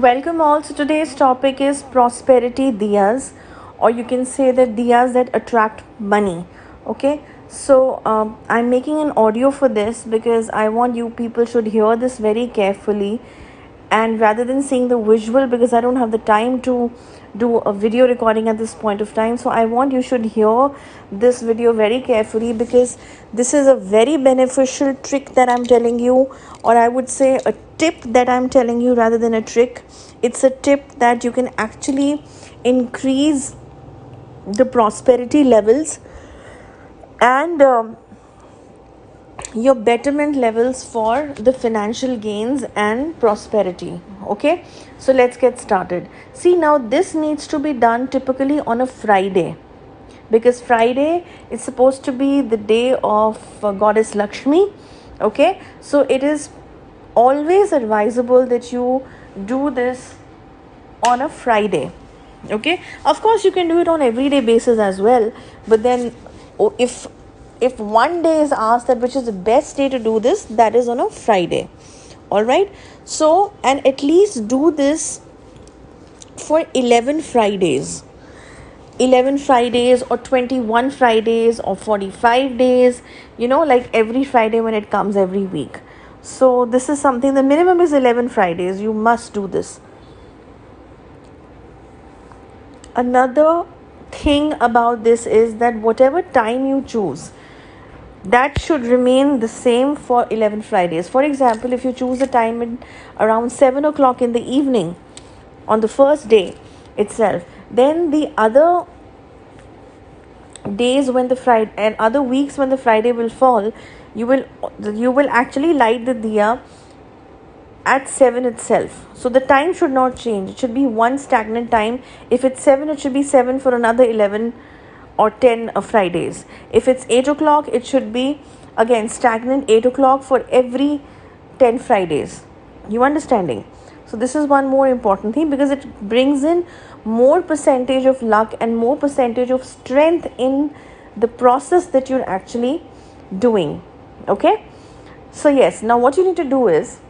Welcome all. So today's topic is prosperity diyas, or you can say that diyas that attract money. Okay, so I'm making an audio for this because I want you people should hear this very carefully, and rather than seeing the visual, because I don't have the time to do a video recording at this point of time, so I want you should hear this video very carefully, because this is a very beneficial trick that I'm telling you, or I would say a tip that I'm telling you rather than a trick. It's a tip that you can actually increase the prosperity levels and your betterment levels for the financial gains and prosperity. Okay, so let's get started. See, now this needs to be done typically on a Friday, because Friday is supposed to be the day of goddess Lakshmi. Okay, so it is always advisable that you do this on a Friday. Okay, of course you can do it on everyday basis as well, but then if one day is asked that which is the best day to do this, that is on a Friday. All right, so and at least do this for 11 Fridays. 11 Fridays or 21 Fridays or 45 days, like every Friday when it comes every week. So this is something, the minimum is 11 Fridays. You must do this. Another thing about this is that whatever time you choose, that should remain the same for 11 Fridays. For example, if you choose a time in around 7 o'clock in the evening on the first day itself, then the other days when the Friday and other weeks when the Friday will fall, you will actually light the diya at 7 itself. So the time should not change. It should be one stagnant time. If it's 7, it should be 7 for another 11 or 10 Fridays. If it's 8 o'clock, it should be again stagnant 8 o'clock for every 10 Fridays. You understanding? So this is one more important thing, because it brings in more percentage of luck and more percentage of strength in the process that you're actually doing. Okay, so yes, now what you need to do is,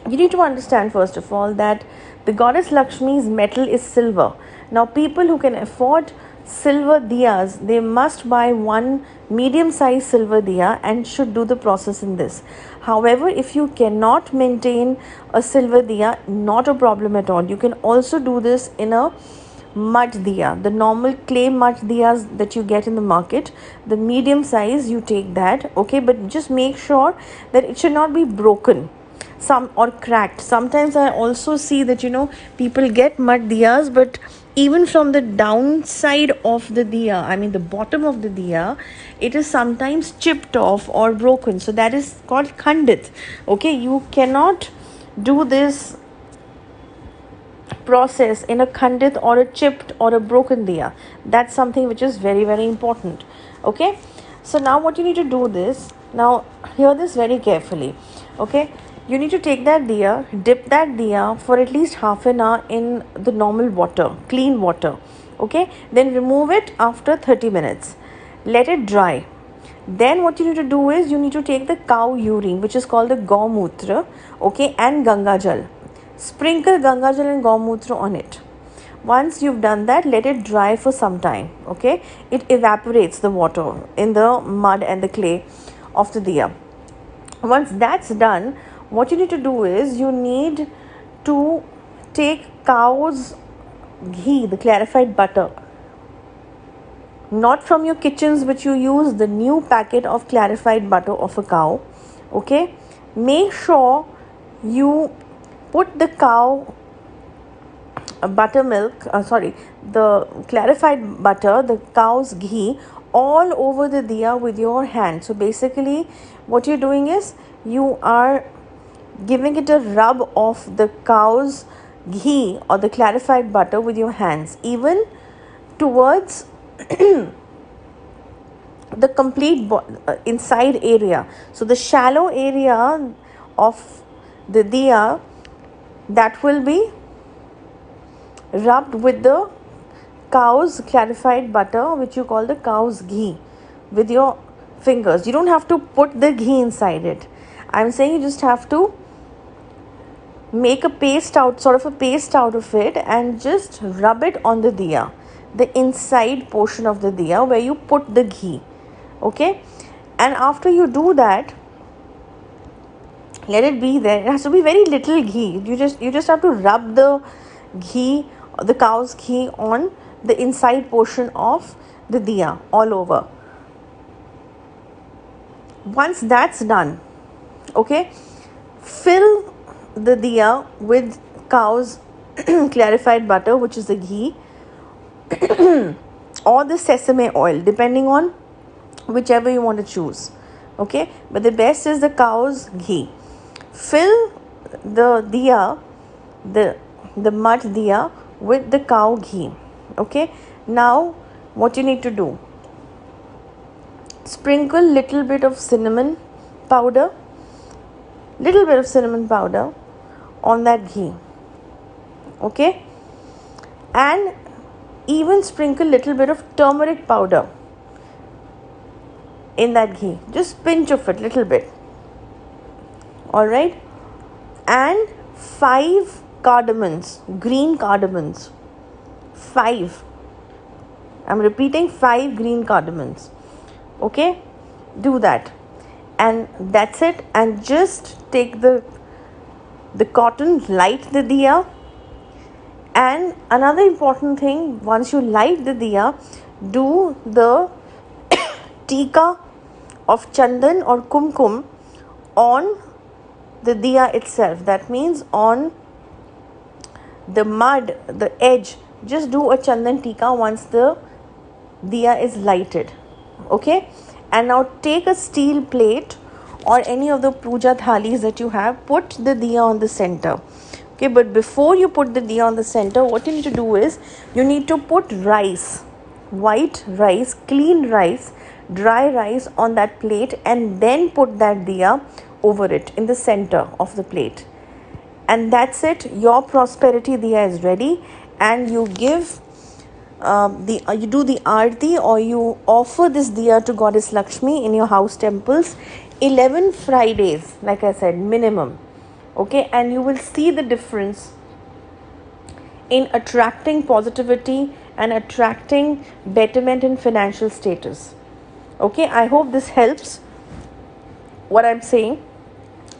you need to understand first of all that the goddess Lakshmi's metal is silver. Now people who can afford silver diyas, they must buy one medium sized silver diya and should do the process in this. However, if you cannot maintain a silver diya, not a problem at all. You can also do this in a mud diya, the normal clay mud diyas that you get in the market, the medium size, you take that. Okay, but just make sure that it should not be broken or cracked. Sometimes I also see that people get mud diyas, but even from the downside of the diya, I mean the bottom of the diya, it is sometimes chipped off or broken. So that is called khandit. Okay, you cannot do this process in a khandit or a chipped or a broken diya. That's something which is very, very important. Okay, so now what you need to do this, now hear this very carefully. Okay, you need to take that diya, dip that diya for at least half an hour in the normal water, clean water. Okay, then remove it after 30 minutes. Let it dry. Then what you need to do is, you need to take the cow urine, which is called the Gaumutra, okay, and Ganga Jal. Sprinkle Ganga Jal and Gaumutra on it. Once you've done that, let it dry for some time. Okay, it evaporates the water in the mud and the clay of the diya. Once that's done, what you need to do is, you need to take cow's ghee, the clarified butter, not from your kitchens which you use, the new packet of clarified butter of a cow. Okay, make sure you put the cow buttermilk, the clarified butter, the cow's ghee, all over the diya with your hand. So basically what you're doing is, you are giving it a rub of the cow's ghee or the clarified butter with your hands, even towards the complete inside area. So the shallow area of the diya, that will be rubbed with the cow's clarified butter, which you call the cow's ghee, with your fingers. You don't have to put the ghee inside it. I'm saying you just have to make a paste out, sort of a paste out of it, and just rub it on the diya, the inside portion of the diya where you put the ghee. Okay, and after you do that, let it be there. It has to be very little ghee. You just have to rub the ghee, the cow's ghee, on the inside portion of the diya all over. Once that's done, okay, fill the diya with cow's clarified butter, which is the ghee, or the sesame oil, depending on whichever you want to choose. Okay, but the best is the cow's ghee. Fill the diya, the mud diya, with the cow ghee. Okay, now what you need to do, sprinkle little bit of cinnamon powder on that ghee. Okay, and even sprinkle little bit of turmeric powder in that ghee, just pinch of it, little bit. All right, and 5 cardamoms, green cardamoms, 5. I'm repeating, 5 green cardamoms. Okay, do that, and that's it. And just take the cotton, light the diya. And another important thing, once you light the diya, do the tika of chandan or kumkum on the diya itself. That means on the mud, the edge, just do a chandan tika once the diya is lighted. Okay, and now take a steel plate or any of the puja thalis that you have, put the diya on the center. Okay, but before you put the diya on the center, what you need to do is you need to put rice, white rice, clean rice, dry rice on that plate, and then put that diya over it in the center of the plate. And that's it, your prosperity diya is ready. And you give you do the aarti, or you offer this diya to Goddess Lakshmi in your house temples 11 Fridays, like I said, minimum. Okay, and you will see the difference in attracting positivity and attracting betterment in financial status. Okay, I hope this helps what I'm saying,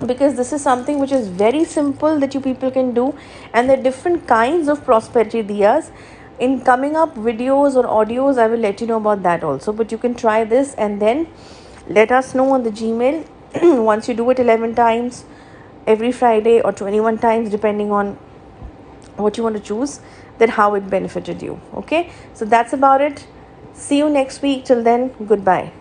because this is something which is very simple that you people can do, and there are different kinds of prosperity diyas. In coming up videos or audios, I will let you know about that also, but you can try this and then let us know on the Gmail once you do it 11 times every Friday or 21 times, depending on what you want to choose, then how it benefited you. Okay, so that's about it. See you next week. Till then, goodbye.